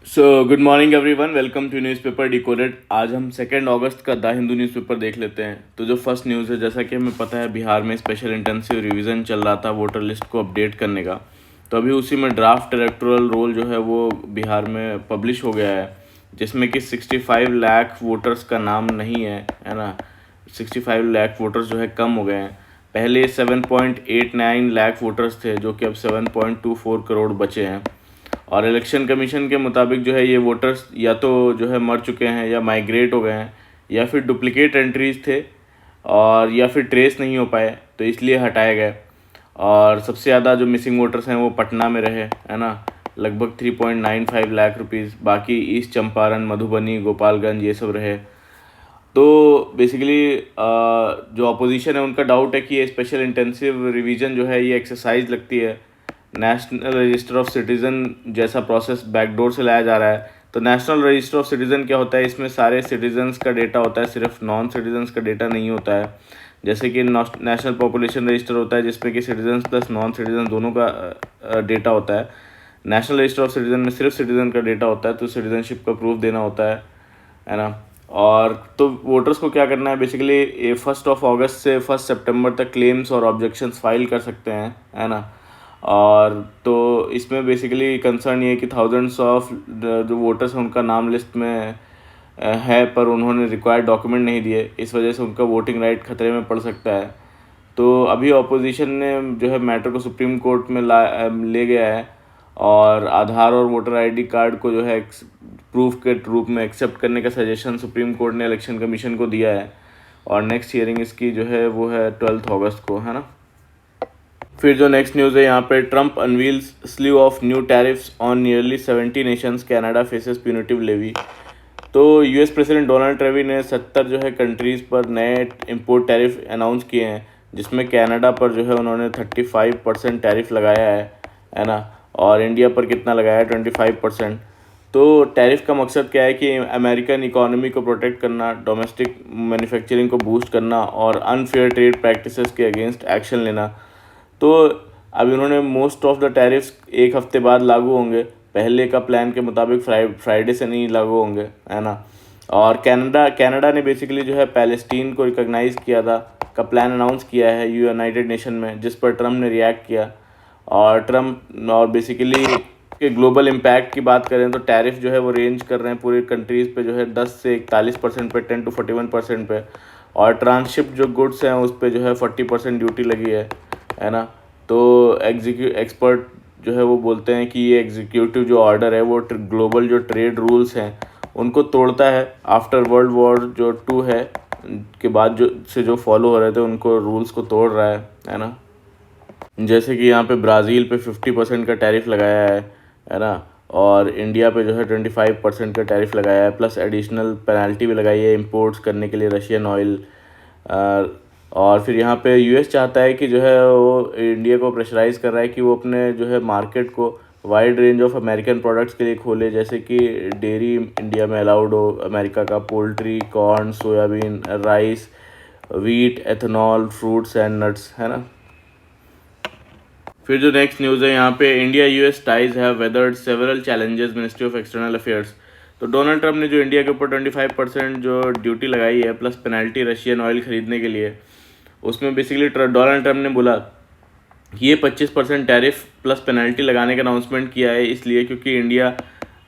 Good morning everyone, welcome to newspaper decoded. आज हम 2 अगस्त का द हिंदू न्यूज़पेपर देख लेते हैं। तो जो फर्स्ट न्यूज़ है, जैसा कि हमें पता है, बिहार में स्पेशल इंटेंसिव रिवीजन चल रहा था वोटर लिस्ट को अपडेट करने का। तो अभी उसी में ड्राफ्ट इलेक्टोरल रोल जो है वो बिहार में पब्लिश हो गया है, जिसमें कि 65 लाख वोटर्स का नाम नहीं है ना। 65 लाख वोटर्स जो है कम हो गए हैं। पहले 7.89 लाख वोटर्स थे, जो कि अब 7.24 करोड़ बचे हैं। और इलेक्शन कमीशन के मुताबिक जो है ये वोटर्स या तो जो है मर चुके हैं, या माइग्रेट हो गए हैं, या फिर डुप्लीकेट एंट्रीज थे, और या फिर ट्रेस नहीं हो पाए, तो इसलिए हटाए गए। और सबसे ज़्यादा जो मिसिंग वोटर्स हैं वो पटना में रहे, है ना, लगभग 3.95 लाख रुपीज़। बाकी ईस्ट चंपारण, मधुबनी, गोपालगंज ये सब रहे। तो बेसिकली जो अपोजिशन है उनका डाउट है कि ये स्पेशल इंटेंसिव रिवीजन जो है ये एक्सरसाइज लगती है। नेशनल रजिस्टर ऑफ सिटीज़न जैसा प्रोसेस बैकडोर से लाया जा रहा है। तो नेशनल रजिस्टर ऑफ सिटीज़न क्या होता है? इसमें सारे सिटीजन्स का डेटा होता है, सिर्फ नॉन सिटीजन्स का डेटा नहीं होता है। जैसे कि नेशनल पॉपुलेशन रजिस्टर होता है, जिसमें कि सिटीजन्स प्लस नॉन सिटीजन दोनों का डेटा होता है। नेशनल रजिस्टर ऑफ सिटीज़न में सिर्फ सिटीज़न का डेटा होता है, तो सिटीजनशिप का प्रूफ देना होता है ना। और तो वोटर्स को क्या करना है, बेसिकली 1 अगस्त से 1 सितंबर तक क्लेम्स और ऑब्जेक्शंस फाइल कर सकते हैं, है ना। और तो इसमें बेसिकली कंसर्न ये है कि थाउजेंड्स ऑफ जो वोटर्स हैं उनका नाम लिस्ट में है, पर उन्होंने रिक्वायर्ड डॉक्यूमेंट नहीं दिए। इस वजह से उनका वोटिंग राइट खतरे में पड़ सकता है। तो अभी ऑपोजिशन ने जो है मैटर को सुप्रीम कोर्ट में ले गया है, और आधार और वोटर आईडी कार्ड को जो है प्रूफ के रूप में एक्सेप्ट करने का सजेशन सुप्रीम कोर्ट ने इलेक्शन कमीशन को दिया है। और नेक्स्ट हियरिंग इसकी जो है वो है 12 अगस्त को, है ना। फिर जो नेक्स्ट न्यूज़ है, यहाँ पे Trump unveils slew of new tariffs on nearly 70 nations, Canada faces punitive levy. तो यूएस प्रेसिडेंट डोनाल्ड ट्रम्प ने 70 जो है कंट्रीज़ पर नए इंपोर्ट टैरिफ अनाउंस किए हैं, जिसमें कनाडा पर जो है उन्होंने 35% टैरिफ लगाया है ना। और इंडिया पर कितना लगाया है? 25%। तो टैरिफ का मकसद क्या है कि अमेरिकन इकोनॉमी को प्रोटेक्ट करना, डोमेस्टिक मैन्युफैक्चरिंग को बूस्ट करना, और अनफेयर ट्रेड प्रैक्टिसेस के अगेंस्ट एक्शन लेना। तो अब इन्होंने मोस्ट ऑफ द टैरिफ्स एक हफ्ते बाद लागू होंगे। पहले का प्लान के मुताबिक फ्राइडे से नहीं लागू होंगे, है ना। और कनाडा ने बेसिकली जो है पैलेस्टीन को रिकॉग्नाइज़ किया था, का प्लान अनाउंस किया है यूनाइटेड नेशन में, जिस पर ट्रम्प ने रिएक्ट किया। और बेसिकली के ग्लोबल इम्पैक्ट की बात करें तो टैरिफ जो है वो रेंज कर रहे हैं पूरी कंट्रीज़ पे, जो है 10 से 41% पे, 10 to 41% पे। और ट्रांसशिप जो गुड्स हैं उस पर जो है 40% ड्यूटी लगी है ना। तो एक्सपर्ट जो है वो बोलते हैं कि ये एग्जीक्यूटिव जो ऑर्डर है वो ग्लोबल जो ट्रेड रूल्स हैं उनको तोड़ता है। आफ्टर वर्ल्ड वॉर जो 2 है के बाद जो फॉलो हो रहे थे उनको रूल्स को तोड़ रहा है ना। जैसे कि यहाँ पे ब्राज़ील पे 50% का टैरिफ लगाया है ना। और इंडिया पे जो है 25% का टैरिफ लगाया है, प्लस एडिशनल पेनल्टी भी लगाई है इंपोर्ट्स करने के लिए रशियन ऑयल। और फिर यहाँ पे यूएस चाहता है कि जो है वो इंडिया को प्रेशराइज़ कर रहा है कि वो अपने जो है मार्केट को wide range of American products के लिए खोले, जैसे कि डेयरी इंडिया में अलाउड हो, अमेरिका का poultry, corn, soybean, rice, wheat, ethanol, fruits and nuts, है ना। फिर जो नेक्स्ट न्यूज़ है, यहाँ पे India US ties have weathered several challenges, ministry of external affairs. तो डोनाल्ड ट्रंप ने जो इंडिया के ऊपर 25% जो ड्यूटी लगाई है, प्लस पेनल्टी रशियन ऑयल खरीदने के लिए, उसमें बेसिकली डोनाल्ड ट्रंप ने बोला कि ये 25% टैरिफ प्लस पेनल्टी लगाने का अनाउंसमेंट किया है, इसलिए क्योंकि इंडिया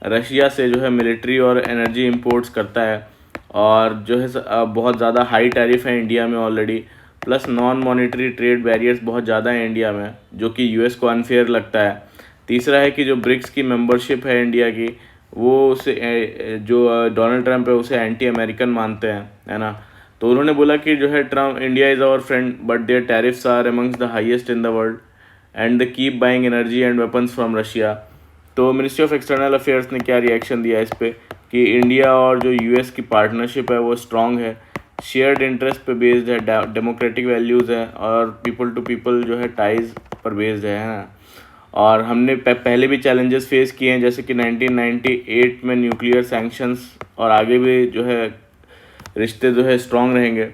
रशिया से जो है मिलिट्री और एनर्जी इंपोर्ट्स करता है, और जो है बहुत ज़्यादा हाई टैरिफ है इंडिया में already, plus non monetary trade barriers बहुत ज़्यादा हैं इंडिया में, जो कि यूएस को अनफेयर लगता है। तीसरा है कि जो ब्रिक्स की मेंबरशिप है इंडिया की, वो उसे जो डोनाल्ड ट्रंप है उसे एंटी अमेरिकन मानते हैं, है ना। तो उन्होंने बोला कि जो है Trump, India is our friend but their tariffs are amongst the highest in the world and they keep buying energy and weapons from Russia. तो मिनिस्ट्री ऑफ एक्सटर्नल अफेयर्स ने क्या रिएक्शन दिया इस पे कि इंडिया और जो यूएस की पार्टनरशिप है वो स्ट्रांग है, शेयर्ड इंटरेस्ट पे बेस्ड है, डेमोक्रेटिक वैल्यूज़ हैं, और पीपल टू पीपल जो है टाइज पर बेस्ड है ना। और हमने पहले भी चैलेंजेस फेस किए हैं, जैसे कि 1998 में न्यूक्लियर सैंक्शंस, और आगे भी जो है रिश्ते जो है स्ट्रांग रहेंगे।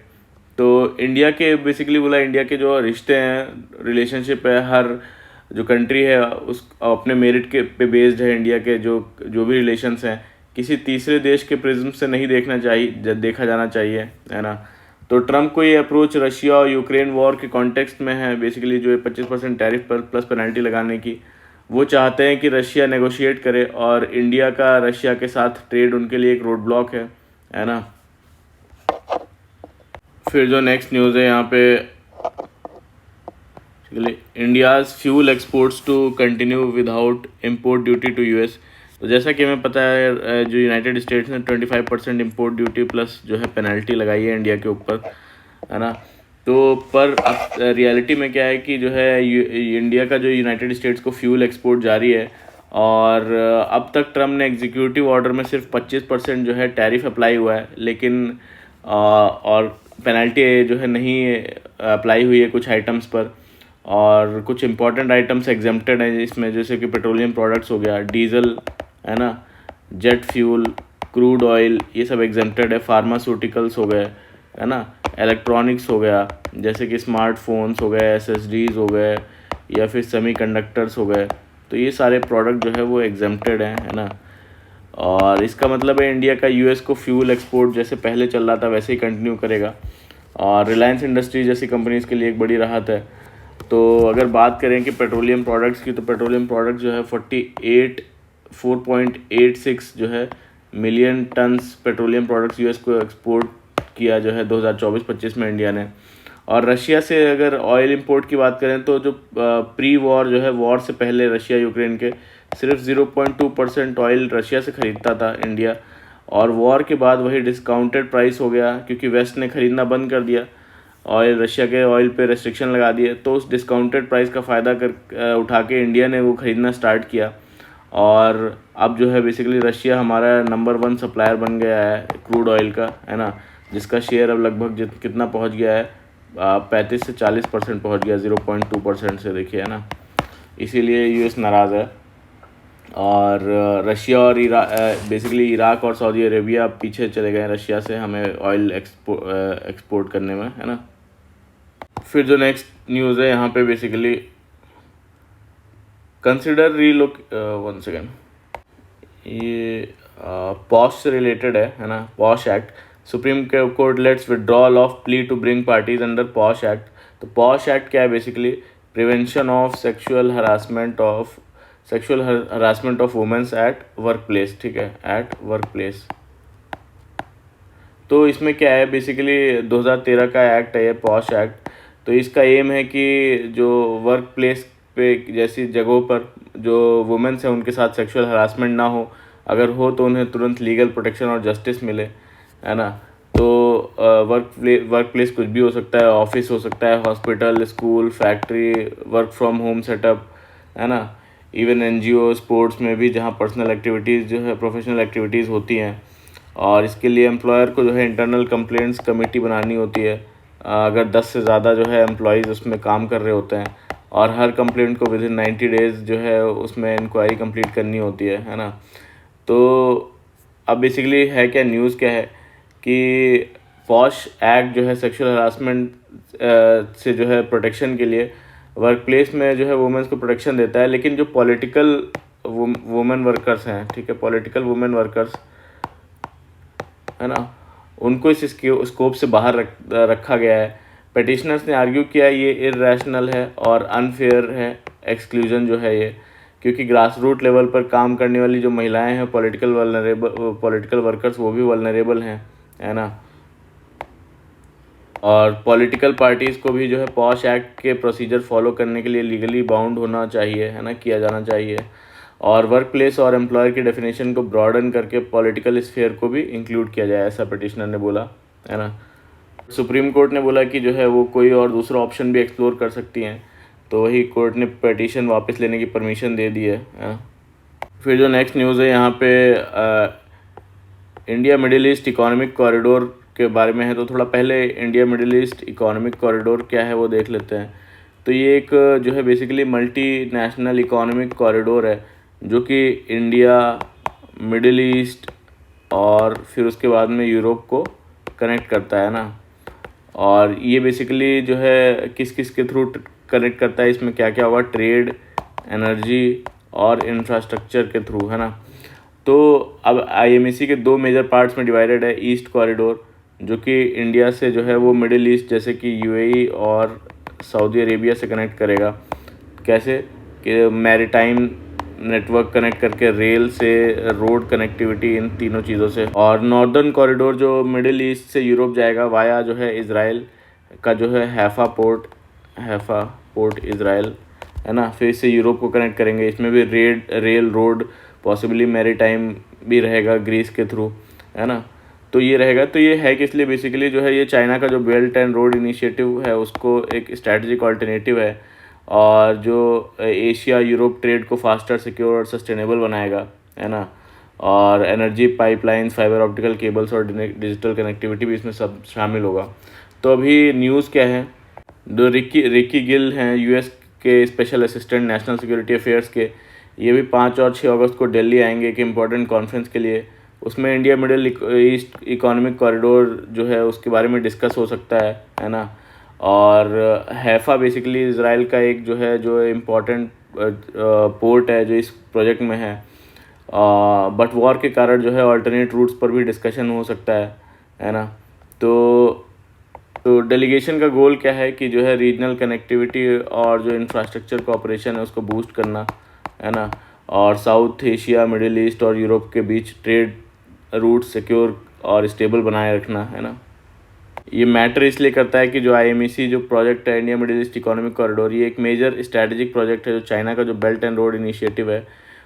तो इंडिया के बेसिकली बोला, इंडिया के जो रिश्ते हैं, रिलेशनशिप है, हर जो कंट्री है उस अपने मेरिट के पे बेस्ड है, इंडिया के जो जो भी रिलेशंस हैं किसी तीसरे देश के प्रिज्म से नहीं देखा जाना चाहिए, है ना। तो ट्रम्प को ये अप्रोच रशिया और यूक्रेन वॉर के कॉन्टेक्स्ट में है, बेसिकली जो 25% टैरिफ पर प्लस पेनल्टी लगाने की। वो चाहते हैं कि रशिया नेगोशिएट करे और इंडिया का रशिया के साथ ट्रेड उनके लिए एक रोड ब्लॉक है ना। फिर जो नेक्स्ट न्यूज़ है यहाँ पे, India's fuel exports to continue without import duty to US. तो जैसा कि हमें पता है जो यूनाइटेड स्टेट्स ने 25% इम्पोर्ट ड्यूटी प्लस जो है पेनल्टी लगाई है इंडिया के ऊपर, है ना। तो पर अब रियलिटी में क्या है कि जो है इंडिया का जो यूनाइटेड स्टेट्स को फ्यूल एक्सपोर्ट जारी है, और अब तक ट्रम्प ने एग्जीक्यूटिव ऑर्डर में सिर्फ 25% जो है टैरिफ अप्लाई हुआ है, लेकिन और पेनल्टी जो है नहीं अप्लाई हुई है कुछ आइटम्स पर, और कुछ इंपॉर्टेंट आइटम्स एग्जेम्प्टेड हैं इसमें, जैसे कि पेट्रोलियम प्रोडक्ट्स हो गया, डीजल, है ना, जेट फ्यूल, क्रूड ऑयल, ये सब एग्जेम्प्टेड है। फार्मास्यूटिकल्स हो गए, है ना, इलेक्ट्रॉनिक्स हो गया जैसे कि स्मार्टफोन्स हो गए, एसएसडीज हो गए, या फिर सेमीकंडक्टर्स हो गए। तो ये सारे प्रोडक्ट जो है वो एग्जेम्प्टेड हैं, है ना। और इसका मतलब है इंडिया का यूएस को फ्यूल एक्सपोर्ट जैसे पहले चल रहा था वैसे ही कंटिन्यू करेगा, और रिलायंस इंडस्ट्रीज जैसी कंपनीज़ के लिए एक बड़ी राहत है। तो अगर बात करें कि पेट्रोलियम प्रोडक्ट्स की, तो पेट्रोलियम प्रोडक्ट्स जो है 4.86 जो है million turns petroleum products US को एक्सपोर्ट किया जो है 2024-25 में इंडिया ने। और रशिया से अगर ऑयल इंपोर्ट की बात करें तो जो प्री वॉर जो है, वॉर से पहले रशिया यूक्रेन के सिर्फ 0.2% ऑयल रशिया से ख़रीदता था इंडिया, और वॉर के बाद वही डिस्काउंटेड प्राइस हो गया क्योंकि वेस्ट ने ख़रीदना बंद कर दिया, ऑयल रशिया के ऑयल पे रेस्ट्रिक्शन लगा दिए। तो उस डिस्काउंटेड प्राइस का फ़ायदा उठा के इंडिया ने वो ख़रीदना स्टार्ट किया, और अब जो है बेसिकली रशिया हमारा नंबर 1 सप्लायर बन गया है क्रूड ऑयल का, है ना, जिसका शेयर अब लगभग कितना पहुंच गया है, 35 से 40% पहुँच गया, 0.2% से, देखिए, है ना। इसीलिए यूएस नाराज़ है, और रशिया और बेसिकली इराक और सऊदी अरेबिया पीछे चले गए रशिया से हमें ऑयल एक्सपोर्ट करने में, है ना। फिर जो नेक्स्ट न्यूज़ है यहाँ पे, बेसिकली कंसिडर वन सेकेंड, ये पॉश से रिलेटेड है ना, POSH act. Supreme court lets withdrawal of plea to bring parties under POSH act. तो पॉश एक्ट क्या है, basically prevention of sexual harassment of womens at work place, ठीक है, eight work place. तो इसमें क्या है, बेसिकली 2013 का एक्ट है ये पॉश एक्ट। तो इसका एम है कि जो वर्क प्लेस पे जैसी जगहों पर जो वुमेन्स हैं उनके साथ सेक्सुअल हरासमेंट ना हो, अगर हो तो उन्हें तुरंत लीगल प्रोटेक्शन और जस्टिस मिले, है ना। तो वर्क प्लेस कुछ भी हो सकता है, ऑफिस हो सकता है, hospital, school, factory, work from home setup, है ना, इवन एनजीओ, स्पोर्ट्स में भी जहाँ पर्सनल एक्टिविटीज़ जो है, प्रोफेशनल एक्टिविटीज़ होती हैं। और इसके लिए एम्प्लॉयर को जो है इंटरनल कंप्लेंट्स कमेटी बनानी होती है, अगर 10 से ज़्यादा जो है एम्प्लॉयज़ उसमें काम कर रहे होते हैं, और हर कंप्लेंट को विदिन 90 डेज़ जो है उसमें इंक्वायरी कंप्लीट करनी होती है ना। तो अब बेसिकली है क्या, न्यूज़ क्या है कि पॉश एक्ट जो है सेक्सुअल हरासमेंट से जो है प्रोटेक्शन के लिए वर्क प्लेस में जो है वुमेन्स को प्रोटेक्शन देता है, लेकिन जो पॉलिटिकल वुमेन वर्कर्स हैं, ठीक है, पॉलिटिकल वुमेन वर्कर्स, है ना, उनको इस स्कोप से बाहर रखा गया है। पिटिशनर्स ने आर्ग्यू किया ये इररेशनल है और अनफेयर है एक्सक्लूजन जो है ये, क्योंकि ग्रास रूट लेवल पर काम करने वाली जो महिलाएं हैं, पॉलिटिकल वर्कर्स, वो भी वल्नरेबल हैं, है ना। और पॉलिटिकल पार्टीज़ को भी जो है पॉश एक्ट के प्रोसीजर फॉलो करने के लिए लीगली बाउंड होना चाहिए, है ना, किया जाना चाहिए। और वर्क प्लेस और एम्प्लॉयर की डेफिनेशन को ब्रॉडन करके पॉलिटिकल स्फीयर को भी इंक्लूड किया जाए, ऐसा पिटिशनर ने बोला, है ना। सुप्रीम कोर्ट ने बोला कि जो है वो कोई और दूसरा ऑप्शन भी एक्सप्लोर कर सकती हैं, तो वही कोर्ट ने पिटीशन वापस लेने की परमिशन दे दी है, ना। फिर जो नेक्स्ट न्यूज़ है यहाँ पे India middle east economic corridor के बारे में है। तो थोड़ा पहले India middle east economic corridor क्या है वो देख लेते हैं। तो ये एक जो है basically multi national economic corridor है, जो कि इंडिया, मिडिल ईस्ट और फिर उसके बाद में यूरोप को कनेक्ट करता है ना। और ये बेसिकली जो है किस किस के थ्रू कनेक्ट करता है, इसमें क्या क्या होगा, ट्रेड, एनर्जी और इंफ्रास्ट्रक्चर के थ्रू, है ना। तो अब IMEC के 2 मेजर पार्ट्स में डिवाइडेड है। ईस्ट कॉरिडोर जो कि इंडिया से जो है वो मिडिल ईस्ट जैसे कि UAE और सऊदी अरेबिया से कनेक्ट करेगा। कैसे कि मैरीटाइम नेटवर्क कनेक्ट करके, रेल से, रोड कनेक्टिविटी, इन तीनों चीज़ों से। और नॉर्दर्न कॉरिडोर जो मिडिल ईस्ट से यूरोप जाएगा वाया जो है इज़राइल का जो है हैफा पोर्ट इज़राइल, है ना। फिर इससे यूरोप को कनेक्ट करेंगे। इसमें भी रेल, रोड, पॉसिबली मैरीटाइम भी रहेगा ग्रीस के थ्रू, है ना। तो ये रहेगा। तो ये है कि इसलिए बेसिकली जो है ये चाइना का जो बेल्ट एंड रोड इनिशिएटिव है उसको एक स्ट्रैटेजिक ऑल्टरनेटिव है, और जो एशिया यूरोप ट्रेड को फास्टर, सिक्योर और सस्टेनेबल बनाएगा, है ना। और energy pipelines, fibre optical cables और डिजिटल कनेक्टिविटी भी इसमें सब शामिल होगा। तो अभी न्यूज़ क्या है, जो रिकी गिल हैं US के special assistant national security affairs के, ये भी 5 और 6 अगस्त को दिल्ली आएंगे एक इम्पॉर्टेंट कॉन्फ्रेंस के लिए। उसमें India middle east economic corridor जो है उसके बारे में डिस्कस हो सकता है ना। और हैफा बेसिकली इज़राइल का एक जो इम्पोर्टेंट पोर्ट है जो इस प्रोजेक्ट में है। बट वॉर के कारण जो है अल्टरनेट रूट्स पर भी डिस्कशन हो सकता है ना। तो डेलीगेशन का गोल क्या है कि जो है रीजनल कनेक्टिविटी और जो इंफ्रास्ट्रक्चर कोऑपरेशन है उसको बूस्ट करना, है ना। और साउथ एशिया, मिडिल ईस्ट और यूरोप के बीच ट्रेड रूट सिक्योर और स्टेबल बनाए रखना, है ना। ये मैटर इसलिए करता है कि जो IMEC जो प्रोजेक्ट है, India middle east economic corridor, ये एक मेजर स्ट्रैटेजिक प्रोजेक्ट है जो चाइना का जो बेल्ट एंड रोड इनिशिएटिव है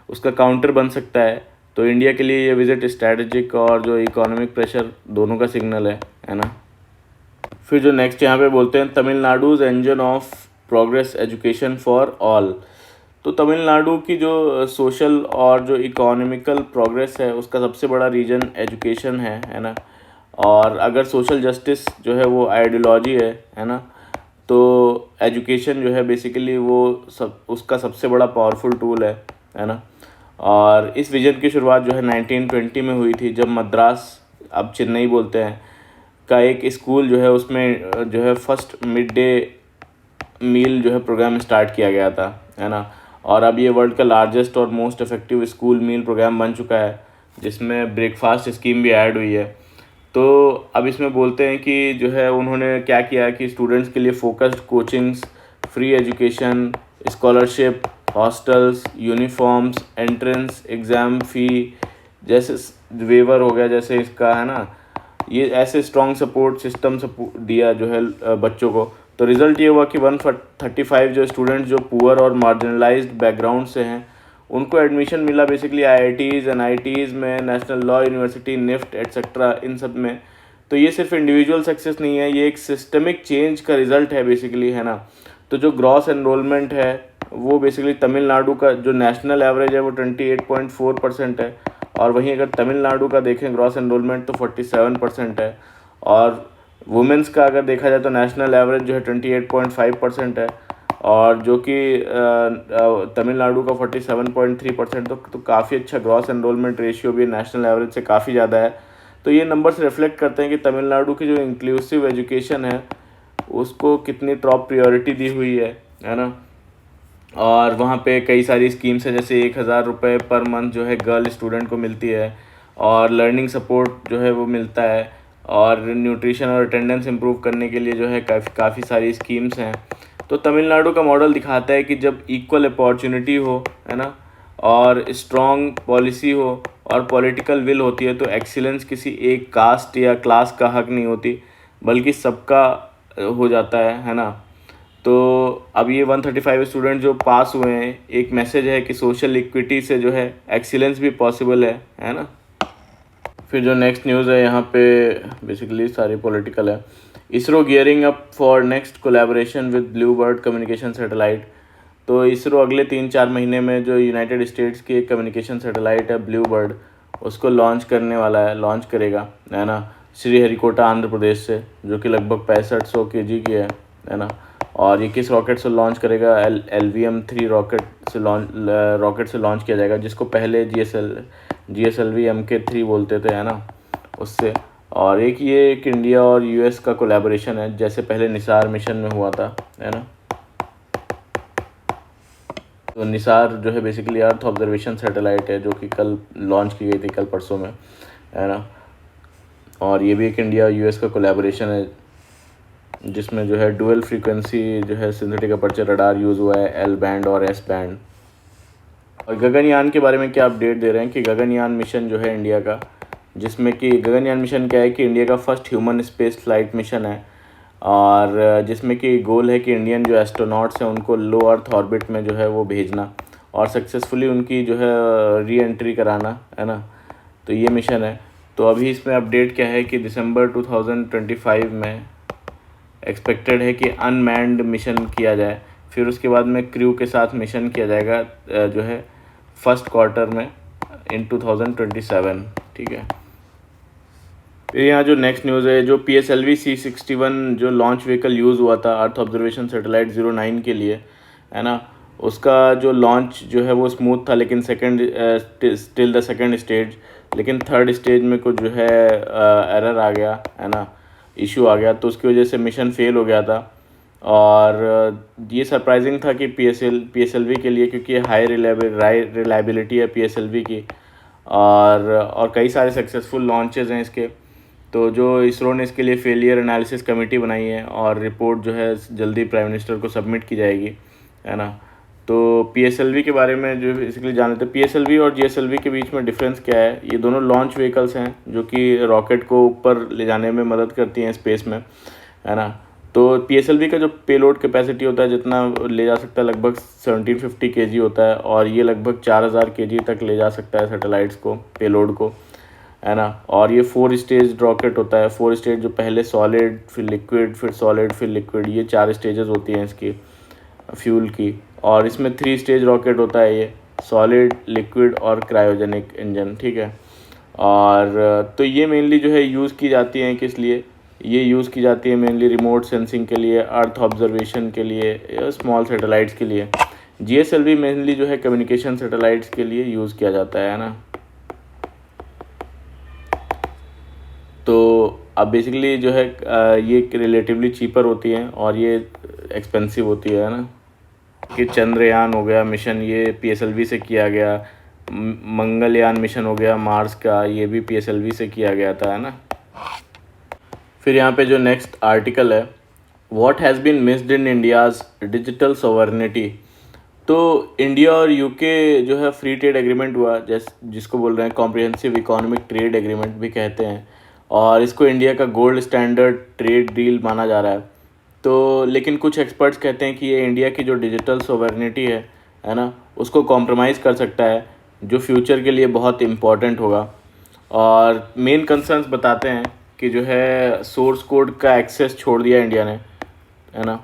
उसका काउंटर बन सकता है। तो इंडिया के लिए ये विजिट स्ट्रैटेजिक और जो इकोनॉमिक प्रेशर दोनों का सिग्नल है ना। फिर जो नेक्स्ट यहाँ पे बोलते हैं, Tamil Nadu's engine of progress education for all. तो तमिलनाडु की जो सोशल और जो इकोनॉमिकल प्रोग्रेस है उसका सबसे बड़ा रीजन एजुकेशन है ना। और अगर सोशल जस्टिस जो है वो आइडियोलॉजी है ना, तो एजुकेशन जो है बेसिकली वो उसका सबसे बड़ा पावरफुल टूल है ना। और इस विजन की शुरुआत जो है 1920 में हुई थी, जब मद्रास, अब चेन्नई बोलते हैं, का एक स्कूल जो है उसमें जो है फर्स्ट मिड डे मील जो है प्रोग्राम स्टार्ट किया गया था, है ना। और अब ये वर्ल्ड का लार्जेस्ट और मोस्ट इफेक्टिव स्कूल मील प्रोग्राम बन चुका है, जिसमें ब्रेकफास्ट स्कीम भी ऐड हुई है। तो अब इसमें बोलते हैं कि जो है उन्होंने क्या किया कि स्टूडेंट्स के लिए focused coachings, free education, scholarship, hostels, uniforms, entrance exam फ़ी जैसे वेवर हो गया जैसे इसका, है ना। ये ऐसे स्ट्रॉन्ग सपोर्ट सिस्टम दिया जो है बच्चों को। तो रिज़ल्ट ये हुआ कि 135 जो स्टूडेंट्स जो पुअर और मार्जिनलाइज्ड बैकग्राउंड से हैं उनको एडमिशन मिला बेसिकली IITs, NITs में, national law university, NIFT etcetera, इन सब में। तो ये सिर्फ इंडिविजुअल सक्सेस नहीं है, ये एक सिस्टमिक चेंज का रिज़ल्ट है बेसिकली, है ना। तो जो ग्रॉस एनरोलमेंट है वो बेसिकली तमिलनाडु का जो नेशनल एवरेज है वो 28.4% है, और वहीं अगर तमिलनाडु का देखें ग्रॉस एनरोलमेंट तो 47% है। और वुमेंस का अगर देखा जाए तो नेशनल एवरेज जो है 28.5% है, और जो कि तमिलनाडु का 47.3%। तो काफ़ी अच्छा ग्रॉस एनरोलमेंट रेशियो भी नेशनल एवरेज से काफ़ी ज़्यादा है। तो ये नंबर्स रिफ्लेक्ट करते हैं कि तमिलनाडु की जो इंक्लूसिव एजुकेशन है उसको कितनी टॉप प्रायोरिटी दी हुई है ना। और वहाँ पे कई सारी स्कीम्स हैं, जैसे 1000 रुपये पर मंथ जो है गर्ल स्टूडेंट को मिलती है, और लर्निंग सपोर्ट जो है वो मिलता है, और न्यूट्रिशन और अटेंडेंस इम्प्रूव करने के लिए जो है काफ़ी सारी स्कीम्स हैं। तो तमिलनाडु का मॉडल दिखाता है कि जब इक्वल अपॉर्चुनिटी हो, है ना, और स्ट्रॉन्ग पॉलिसी हो और पॉलिटिकल विल होती है, तो एक्सीलेंस किसी एक कास्ट या क्लास का हक नहीं होती, बल्कि सबका हो जाता है ना। तो अब ये 135 स्टूडेंट जो पास हुए हैं, एक मैसेज है कि सोशल इक्विटी से जो है एक्सीलेंस भी पॉसिबल है ना। फिर जो नेक्स्ट न्यूज़ है यहाँ पे बेसिकली सारी पॉलिटिकल है। ISRO gearing up for next collaboration with blue bird communication satellite. तो इसरो अगले 3-4 महीने में जो यूनाइटेड स्टेट्स की एक कम्युनिकेशन सैटेलाइट है ब्लू बर्ड, उसको लॉन्च करेगा, है ना, श्रीहरिकोटा आंध्र प्रदेश से, जो कि लगभग 6500 kg की है ना। और ये किस रॉकेट से लॉन्च करेगा? LVM-3 रॉकेट से लॉन्च किया जाएगा, जिसको पहले GSLV MK3 बोलते थे, है ना, उससे। और एक इंडिया और US का कोलैबोरेशन है, जैसे पहले निसार मिशन में हुआ था, है ना। तो निसार जो है बेसिकली अर्थ ऑब्जर्वेशन सैटेलाइट है जो कि कल लॉन्च की गई थी, कल परसों में, है ना। और ये भी एक इंडिया यूएस का कोलैबोरेशन है जिसमें जो है डुअल फ्रीक्वेंसी जो है सिंथेटिक अपर्चर रडार यूज़ हुआ है, एल बैंड और एस बैंड। और गगनयान के बारे में क्या अपडेट दे रहे हैं कि गगनयान मिशन जो है इंडिया का, जिसमें कि गगनयान मिशन क्या है कि इंडिया का first human space flight mission है, और जिसमें कि गोल है कि इंडियन जो एस्ट्रोनॉट्स हैं उनको लो अर्थ ऑर्बिट में जो है वो भेजना और सक्सेसफुली उनकी जो है री एंट्री कराना, है ना। तो ये मिशन है। तो अभी इसमें अपडेट क्या है कि दिसंबर 2025 में एक्सपेक्टेड है कि अनमैन्ड मिशन किया जाए, फिर उसके बाद में क्रू के साथ मिशन किया जाएगा जो है फर्स्ट क्वार्टर में इन 2027, ठीक है। फिर यहाँ जो नेक्स्ट न्यूज़ है, जो PSLV C61 जो लॉन्च व्हीकल यूज़ हुआ था अर्थ ऑब्जर्वेशन सैटेलाइट 09 के लिए, है ना, उसका जो लॉन्च जो है वो स्मूथ था, लेकिन स्टिल द सेकंड स्टेज, लेकिन थर्ड स्टेज में कुछ जो है एरर आ गया, है ना, इशू आ गया, तो उसकी वजह से मिशन फेल हो गया था। और ये सरप्राइजिंग था कि PSLV के लिए, क्योंकि हाई रिलायबिलिटी है PSLV की, और कई सारे सक्सेसफुल लॉन्चेस हैं इसके। तो जो इसरो ने इसके लिए फेलियर एनालिसिस कमेटी बनाई है और रिपोर्ट जो है जल्दी प्राइम मिनिस्टर को सबमिट की जाएगी, है ना। तो PSLV के बारे में जो बेसिकली जान लेते हैं, PSLV और GSLV के बीच में डिफरेंस क्या है। ये दोनों लॉन्च व्हीकल्स हैं जो कि रॉकेट को ऊपर ले जाने में मदद करती हैं स्पेस में, है ना। तो PSLV का जो पेलोड कैपेसिटी होता है, जितना ले जा सकता है, लगभग 1750 kg होता है, और ये लगभग 4000 kg तक ले जा सकता है सैटेलाइट्स को, पेलोड को, है ना। और ये 4 स्टेज रॉकेट होता है, 4 स्टेज, जो पहले सॉलिड, फिर लिक्विड, फिर सॉलिड, फिर लिक्विड, ये 4 स्टेजेस होती हैं इसकी फ्यूल की। और इसमें 3 स्टेज रॉकेट होता है, ये सॉलिड, लिक्विड और क्रायोजेनिक इंजन, ठीक है। और तो ये मेनली जो है यूज़ की जाती हैं किस लिए, ये यूज़ की जाती है मेनली रिमोट सेंसिंग के लिए, अर्थ ऑब्जर्वेशन के लिए, स्मॉल सैटेलाइट्स के लिए। GSLV मेनली जो है कम्युनिकेशन सैटेलाइट्स के लिए यूज़ किया जाता है ना। तो अब बेसिकली जो है ये रिलेटिवली चीपर होती हैं और ये एक्सपेंसिव होती है ना। कि चंद्रयान हो गया मिशन, ये PSLV से किया गया। मंगलयान मिशन हो गया मार्स का, ये भी PSLV से किया गया था, है ना। फिर यहाँ पे जो नेक्स्ट आर्टिकल है, what has been missed in India's digital sovereignty. तो इंडिया और UK जो है फ्री ट्रेड एग्रीमेंट हुआ, जिसको बोल रहे हैं कॉम्प्रिहेंसिव इकोनॉमिक ट्रेड एग्रीमेंट भी कहते हैं, और इसको इंडिया का गोल्ड स्टैंडर्ड ट्रेड डील माना जा रहा है। तो लेकिन कुछ एक्सपर्ट्स कहते हैं कि ये इंडिया की जो डिजिटल सोवरेनिटी है ना, उसको कॉम्प्रोमाइज़ कर सकता है, जो फ्यूचर के लिए बहुत इम्पॉर्टेंट होगा। और मेन कंसर्न्स बताते हैं कि जो है सोर्स कोड का एक्सेस छोड़ दिया इंडिया ने, है ना।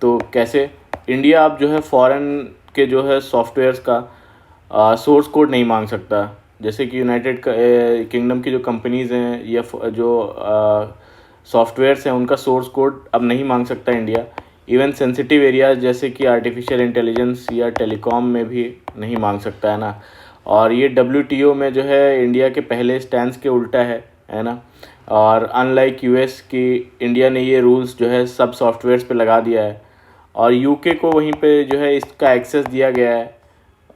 तो कैसे, इंडिया अब जो है फॉरेन के जो है सॉफ्टवेयर्स का सोर्स कोड नहीं मांग सकता, जैसे कि यूनाइटेड किंगडम की जो कंपनीज़ हैं या जो सॉफ्टवेयर्स हैं उनका सोर्स कोड अब नहीं मांग सकता इंडिया। इवन सेंसिटिव एरियाज जैसे कि आर्टिफिशियल इंटेलिजेंस या टेलीकॉम में भी नहीं मांग सकता, है ना। और ये WTO में जो है इंडिया के पहले स्टैंड के उल्टा है ना। और अनलाइक US की, इंडिया ने ये रूल्स जो है सब सॉफ्टवेयर्स पे लगा दिया है, और UK को वहीं पे जो है इसका एक्सेस दिया गया है।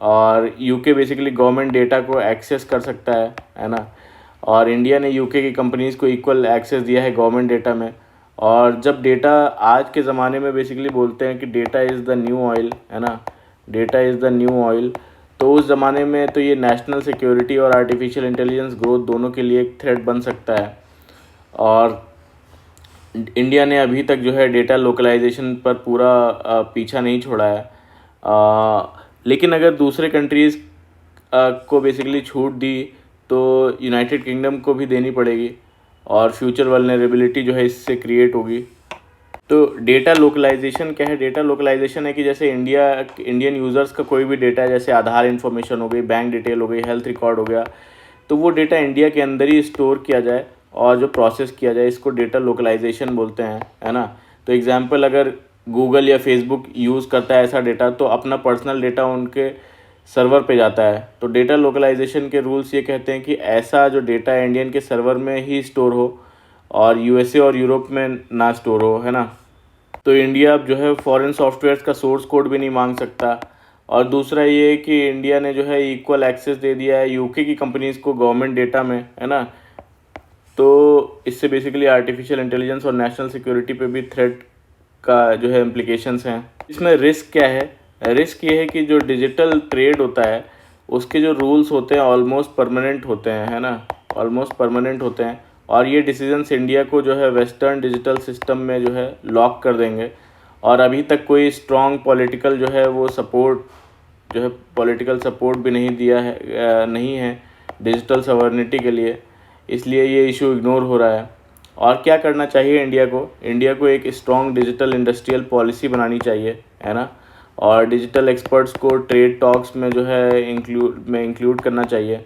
और UK बेसिकली गवर्नमेंट डेटा को एक्सेस कर सकता है ना। और इंडिया ने UK की कंपनीज़ को इक्वल एक्सेस दिया है गवर्नमेंट डेटा में। और जब डेटा आज के ज़माने में बेसिकली बोलते हैं कि data is the new oil, है ना, data is the new oil, तो उस ज़माने में तो ये नेशनल सिक्योरिटी और आर्टिफिशियल इंटेलिजेंस ग्रोथ दोनों के लिए एक थ्रेट बन सकता है। और इंडिया ने अभी तक जो है डेटा लोकलाइजेशन पर पूरा पीछा नहीं छोड़ा है। लेकिन अगर दूसरे कंट्रीज़ को बेसिकली छूट दी तो यूनाइटेड किंगडम को भी देनी पड़ेगी, और फ्यूचर वल्नरेबिलिटी जो है इससे क्रिएट होगी। तो डेटा लोकलाइजेशन क्या है, डेटा लोकलाइजेशन है कि जैसे इंडियन यूज़र्स का कोई भी डेटा, जैसे आधार इन्फॉर्मेशन हो गई, बैंक डिटेल हो गई, हेल्थ रिकॉर्ड हो गया, तो वो डेटा इंडिया के अंदर ही स्टोर किया जाए और जो प्रोसेस किया जाए, इसको डेटा लोकलाइजेशन बोलते हैं, है ना। तो एग्जांपल, अगर गूगल या फेसबुक यूज़ करता है ऐसा डेटा, तो अपना पर्सनल डेटा उनके सर्वर पे जाता है। तो डेटा लोकलाइजेशन के रूल्स ये कहते हैं कि ऐसा जो डेटा है इंडियन के सर्वर में ही स्टोर हो और USA और यूरोप में ना स्टोर हो, है ना। तो इंडिया अब जो है फॉरेन सॉफ्टवेयर्स का सोर्स कोड भी नहीं मांग सकता, और दूसरा ये है कि इंडिया ने जो है इक्वल एक्सेस दे दिया है यूके की कंपनीज़ को गवर्नमेंट डेटा में, है ना। तो इससे बेसिकली आर्टिफिशियल इंटेलिजेंस और नेशनल सिक्योरिटी पे भी थ्रेट का जो है इम्प्लीकेशंस हैं। इसमें रिस्क क्या है? रिस्क ये है कि जो डिजिटल ट्रेड होता है उसके जो रूल्स होते हैं ऑलमोस्ट परमानेंट होते हैं, है ना, ऑलमोस्ट परमानेंट होते हैं। और ये डिसीजंस इंडिया को जो है वेस्टर्न डिजिटल सिस्टम में जो है लॉक कर देंगे। और अभी तक कोई स्ट्रॉन्ग पॉलिटिकल जो है वो सपोर्ट जो है पॉलिटिकल सपोर्ट भी नहीं दिया है, नहीं है डिजिटल सवर्निटी के लिए, इसलिए ये इशू इग्नोर हो रहा है। और क्या करना चाहिए इंडिया को एक स्ट्रॉन्ग डिजिटल इंडस्ट्रियल पॉलिसी बनानी चाहिए, है ना। और डिजिटल एक्सपर्ट्स को ट्रेड टॉक्स में जो है इंक्लूड करना चाहिए।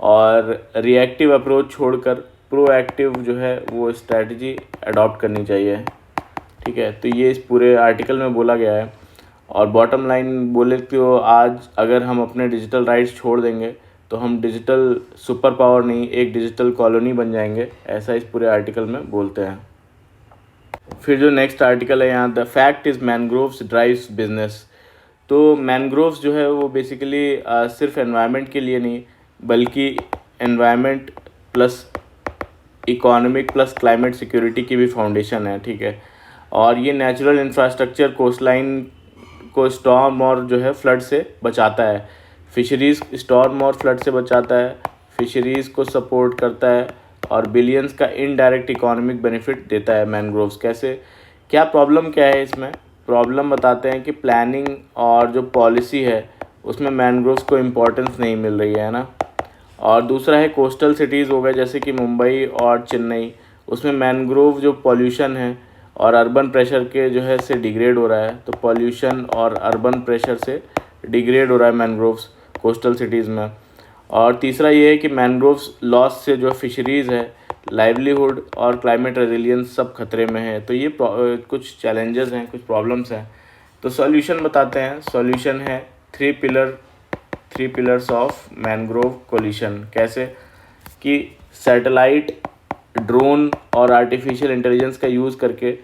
और रिएक्टिव अप्रोच छोड़कर प्रोएक्टिव जो है वो स्ट्रैटेजी अडॉप्ट करनी चाहिए। ठीक है, तो ये इस पूरे आर्टिकल में बोला गया है। और बॉटम लाइन बोले तो आज अगर हम अपने डिजिटल राइट्स छोड़ देंगे तो हम डिजिटल सुपर पावर नहीं, एक डिजिटल कॉलोनी बन जाएंगे, ऐसा इस पूरे आर्टिकल में बोलते हैं। फिर जो नेक्स्ट आर्टिकल है यहाँ, the fact is mangroves drives business. तो मैनग्रोव्स जो है वो बेसिकली सिर्फ एनवायरनमेंट के लिए नहीं बल्कि environment plus economic plus climate security की भी फाउंडेशन है। ठीक है, और ये नेचुरल इंफ्रास्ट्रक्चर कोस्टलाइन को स्टॉर्म और जो है फ्लड से बचाता है, फिशरीज़ स्टॉर्म और फ्लड से बचाता है, फिशरीज़ को सपोर्ट करता है और बिलियंस का इनडायरेक्ट इकोनॉमिक बेनिफिट देता है मैनग्रोव्स। कैसे, क्या प्रॉब्लम क्या है इसमें? प्रॉब्लम बताते हैं कि प्लानिंग और जो पॉलिसी है उसमें मैनग्रोव्स को इम्पोर्टेंस नहीं मिल रही है ना। और दूसरा है कोस्टल सिटीज़ हो गए जैसे कि मुंबई और चेन्नई, उसमें मैनग्रोव जो पॉल्यूशन है और अर्बन प्रेशर के जो है से डिग्रेड हो रहा है। तो पॉल्यूशन और अर्बन प्रेशर से डिग्रेड हो रहा है मैनग्रोव्स कोस्टल सिटीज़ में। और तीसरा ये है कि मैनग्रोव्स लॉस से जो फिशरीज़ है, लाइवलीहुड और क्लाइमेट रेजिलियंस सब खतरे में है। तो ये कुछ चैलेंजेस हैं, कुछ प्रॉब्लम्स हैं। तो सॉल्यूशन बताते हैं। सॉल्यूशन है three pillars of mangrove coalition. कैसे कि सैटेलाइट, ड्रोन और आर्टिफिशियल इंटेलिजेंस का यूज़ करके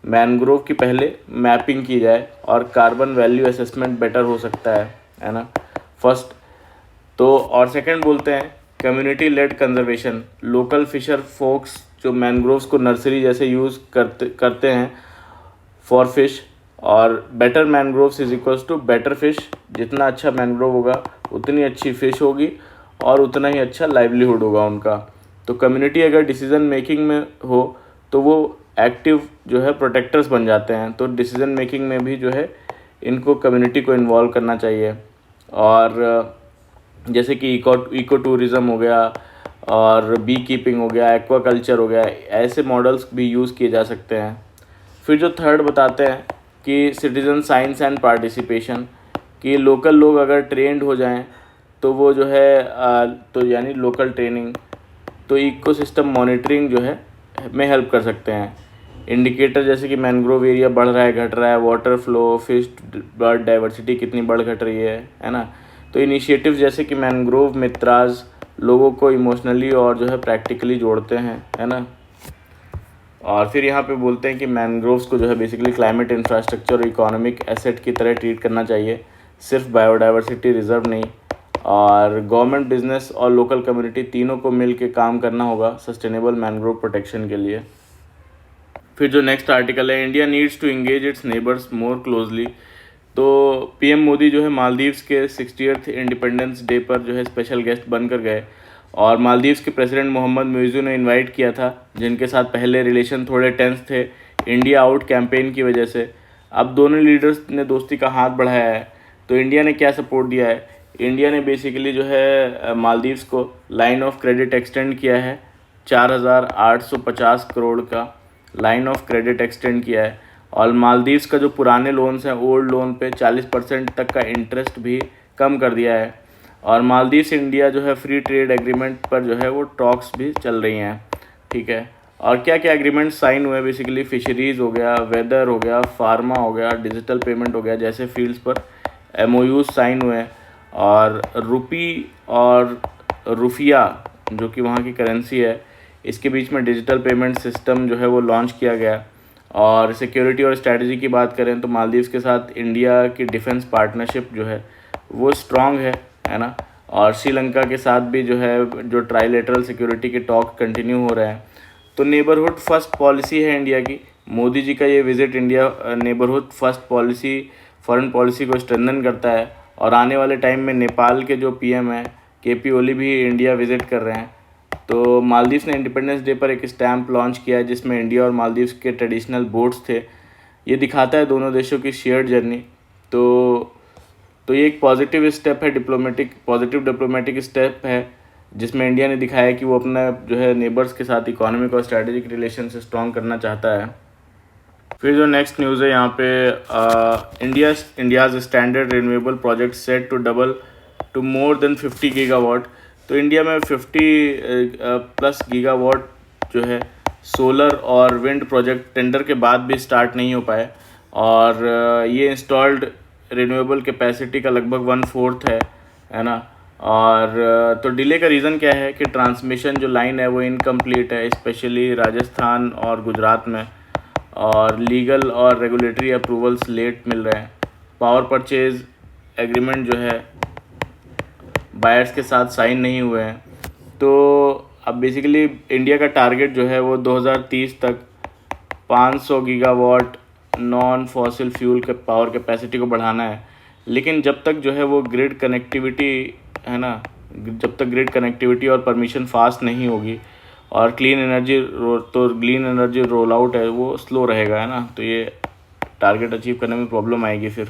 मैनग्रोव की पहले मैपिंग की जाए और कार्बन वैल्यू असेसमेंट बेटर हो सकता है ना, फर्स्ट। तो और सेकंड बोलते हैं community led conservation. Local fisher folks जो मैनग्रोव्स को नर्सरी जैसे यूज़ करते हैं फॉर फिश, और better mangroves is equals to better fish. जितना अच्छा मैनग्रोव होगा उतनी अच्छी फ़िश होगी और उतना ही अच्छा लाइवलीहुड होगा उनका। तो कम्युनिटी अगर डिसीज़न मेकिंग में हो तो वो एक्टिव जो है प्रोटेक्टर्स बन जाते हैं। तो डिसीज़न मेकिंग में भी जो है इनको कम्युनिटी को इन्वॉल्व करना चाहिए। और जैसे कि इको टूरिज़म हो गया और बी कीपिंग हो गया, एक्वाकल्चर हो गया, ऐसे मॉडल्स भी यूज़ किए जा सकते हैं। फिर जो थर्ड बताते हैं कि सिटीज़न साइंस एंड पार्टिसिपेशन, कि लोकल लोग अगर ट्रेंड हो जाएं तो वो जो है तो यानी लोकल ट्रेनिंग तो इकोसिस्टम मॉनिटरिंग जो है में हेल्प कर सकते हैं। इंडिकेटर जैसे कि मैनग्रोव एरिया बढ़ रहा है, घट रहा है, water flow, fish bird diversity कितनी बढ़ घट रही है ना। तो इनिशिएटिव जैसे कि मैनग्रोव मित्राज लोगों को इमोशनली और जो है प्रैक्टिकली जोड़ते हैं, है ना। और फिर यहाँ पे बोलते हैं कि मैनग्रोव्स को जो है बेसिकली क्लाइमेट इंफ्रास्ट्रक्चर और इकोनॉमिक एसेट की तरह ट्रीट करना चाहिए, सिर्फ बायोडाइवर्सिटी रिजर्व नहीं। और गवर्नमेंट, बिजनेस और लोकल कम्युनिटी तीनों को मिल के काम करना होगा सस्टेनेबल मैनग्रोव प्रोटेक्शन के लिए। फिर जो नेक्स्ट आर्टिकल है, India needs to engage its neighbours more closely. तो पीएम मोदी जो है मालदीव्स के 60th इंडिपेंडेंस डे पर जो है स्पेशल गेस्ट बनकर गए और मालदीव्स के प्रेसिडेंट मोहम्मद मुइज़ू ने इनवाइट किया था, जिनके साथ पहले रिलेशन थोड़े टेंस थे इंडिया आउट कैंपेन की वजह से। अब दोनों लीडर्स ने दोस्ती का हाथ बढ़ाया है। तो इंडिया ने क्या सपोर्ट दिया है? इंडिया ने बेसिकली जो है मालदीव्स को लाइन ऑफ क्रेडिट एक्सटेंड किया है, 4,850 करोड़ का लाइन ऑफ क्रेडिट एक्सटेंड किया है। और मालदीव्स का जो पुराने लोन्स हैं ओल्ड लोन पे 40% तक का इंटरेस्ट भी कम कर दिया है। और मालदीव्स इंडिया जो है फ्री ट्रेड एग्रीमेंट पर जो है वो टॉक्स भी चल रही हैं। ठीक है, और क्या क्या एग्रीमेंट साइन हुए? बेसिकली फिशरीज़ हो गया, वेदर हो गया, फार्मा हो गया, डिजिटल पेमेंट हो गया, जैसे फील्ड्स पर MOUs साइन हुए। और रुपी और रुफिया जो कि वहाँ की करेंसी है, इसके बीच में डिजिटल पेमेंट सिस्टम जो है वो लॉन्च किया गया। और सिक्योरिटी और स्ट्रैटेजी की बात करें तो मालदीव्स के साथ इंडिया की डिफेंस पार्टनरशिप जो है वो स्ट्रॉन्ग है ना। और श्रीलंका के साथ भी जो है जो ट्राइलेटरल सिक्योरिटी के टॉक कंटिन्यू हो रहे हैं। तो नेबरहुड फर्स्ट पॉलिसी है इंडिया की। मोदी जी का ये visit India neighbourhood first policy foreign policy को स्ट्रेंथन करता है। और आने वाले टाइम में नेपाल के जो पीएम हैं केपी ओली भी इंडिया विज़िट कर रहे हैं। तो मालदीव्स ने इंडिपेंडेंस डे पर एक स्टैम्प लॉन्च किया है जिसमें इंडिया और मालदीव्स के ट्रेडिशनल बोट्स थे। ये दिखाता है दोनों देशों की शेयर्ड जर्नी। तो ये एक पॉजिटिव स्टेप है, पॉजिटिव डिप्लोमेटिक स्टेप है जिसमें इंडिया ने दिखाया कि वो अपना जो है नेबर्स के साथ इकोनॉमिक और स्ट्रेटेजिक रिलेशन से स्ट्रॉन्ग करना चाहता है। फिर जो नेक्स्ट न्यूज़ है यहाँ पे India's standard renewable project set to double to more than 50 gigawatt. तो इंडिया में 50 प्लस गीगावाट जो है सोलर और विंड प्रोजेक्ट टेंडर के बाद भी स्टार्ट नहीं हो पाए। और ये इंस्टॉल्ड रिन्यूएबल कैपेसिटी का लगभग 1/4 है ना। और तो डिले का रीज़न क्या है कि ट्रांसमिशन जो लाइन है वो इनकम्प्लीट है, स्पेशली राजस्थान और गुजरात में। और लीगल और रेगुलेटरी अप्रूवल्स लेट मिल रहे हैं। पावर परचेज एग्रीमेंट जो है बायर्स के साथ साइन नहीं हुए हैं। तो अब बेसिकली इंडिया का टारगेट जो है वो 2030 तक 500 गीगावाट नॉन फॉसिल फ्यूल के पावर कैपेसिटी को बढ़ाना है। लेकिन जब तक जो है वो ग्रिड कनेक्टिविटी है ना, जब तक ग्रिड कनेक्टिविटी और परमिशन फास्ट नहीं होगी और क्लीन एनर्जी रोल आउट है वो स्लो रहेगा, है ना। तो ये टारगेट अचीव करने में प्रॉब्लम आएगी। फिर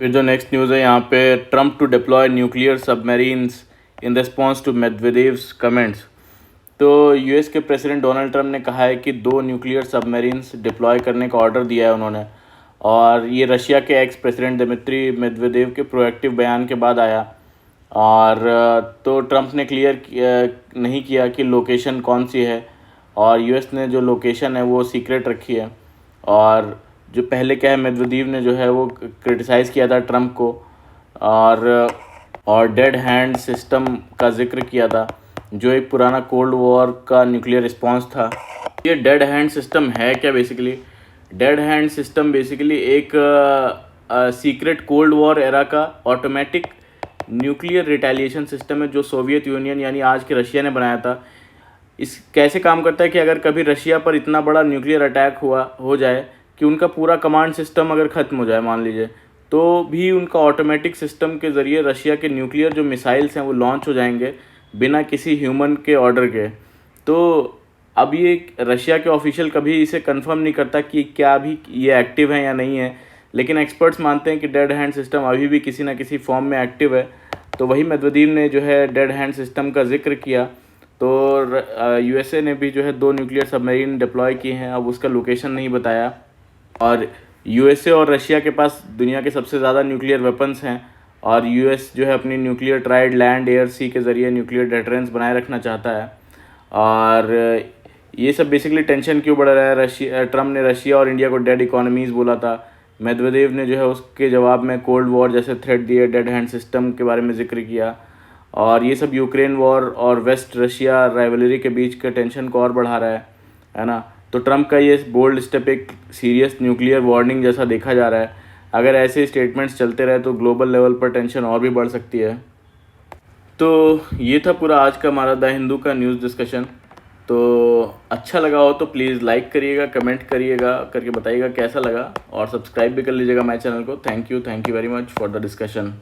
जो नेक्स्ट न्यूज़ है यहाँ पे, Trump to deploy nuclear submarines in response to Medvedev's comments. तो यूएस के प्रेसिडेंट डोनाल्ड ट्रम्प ने कहा है कि 2 न्यूक्लियर सबमरीन्स डिप्लॉय करने का ऑर्डर दिया है उन्होंने। और ये रशिया के एक्स प्रेसिडेंट दिमित्री मेदवेदेव के प्रोएक्टिव बयान के बाद आया। और तो ट्रम्प ने क्लियर नहीं किया कि लोकेशन कौन सी है, और यूएस ने जो लोकेशन है वो सीक्रेट रखी है। और जो पहले क्या है, मेदवेदेव ने जो है वो क्रिटिसाइज़ किया था ट्रम्प को और डेड हैंड सिस्टम का जिक्र किया था जो एक पुराना कोल्ड वॉर का न्यूक्लियर रिस्पॉन्स था। ये डेड हैंड सिस्टम है क्या? Basically dead hand system basically एक सीक्रेट कोल्ड वॉर एरा का ऑटोमेटिक न्यूक्लियर रिटेलिएशन सिस्टम है जो सोवियत यूनियन यानी आज के रशिया ने बनाया था। इस कैसे काम करता है कि अगर कभी रशिया पर इतना बड़ा न्यूक्लियर अटैक हो जाए कि उनका पूरा कमांड सिस्टम अगर ख़त्म हो जाए मान लीजिए, तो भी उनका ऑटोमेटिक सिस्टम के ज़रिए रशिया के न्यूक्लियर जो मिसाइल्स हैं वो लॉन्च हो जाएंगे बिना किसी ह्यूमन के ऑर्डर के। तो अब ये रशिया के ऑफिशियल कभी इसे कंफर्म नहीं करता कि क्या अभी ये एक्टिव है या नहीं है, लेकिन एक्सपर्ट्स मानते हैं कि डेड हैंड सिस्टम अभी भी किसी न किसी फॉर्म में एक्टिव है। तो वही मेदवेदेव ने जो है डेड हैंड सिस्टम का जिक्र किया। तो यूएसए ने भी जो है 2 न्यूक्लियर सबमरीन डिप्लॉय किए हैं, अब उसका लोकेशन नहीं बताया। और यूएसए और रशिया के पास दुनिया के सबसे ज़्यादा न्यूक्लियर वेपन्स हैं, और यूएस जो है अपनी न्यूक्लियर ट्राइड लैंड एयर सी के ज़रिए न्यूक्लियर डेटरेंस बनाए रखना चाहता है। और ये सब बेसिकली टेंशन क्यों बढ़ रहा है? ट्रम्प ने रशिया और इंडिया को डेड इकोनॉमीज़ बोला था, मेदवेदेव ने जो है उसके जवाब में कोल्ड वॉर जैसे थ्रेट दिए, डेड हैंड सिस्टम के बारे में जिक्र किया। और ये सब यूक्रेन वॉर और वेस्ट रशिया राइवलरी के बीच के टेंशन को और बढ़ा रहा है ना। तो ट्रम्प का ये बोल्ड स्टेप एक सीरियस न्यूक्लियर वार्निंग जैसा देखा जा रहा है। अगर ऐसे स्टेटमेंट्स चलते रहे तो ग्लोबल लेवल पर टेंशन और भी बढ़ सकती है। तो ये था पूरा आज का हमारा द हिंदू का न्यूज़ डिस्कशन। तो अच्छा लगा हो तो प्लीज़ लाइक करिएगा, कमेंट करिएगा, करके बताइएगा कैसा लगा, और सब्सक्राइब भी कर लीजिएगा मेरे चैनल को। Thank you very much for the discussion.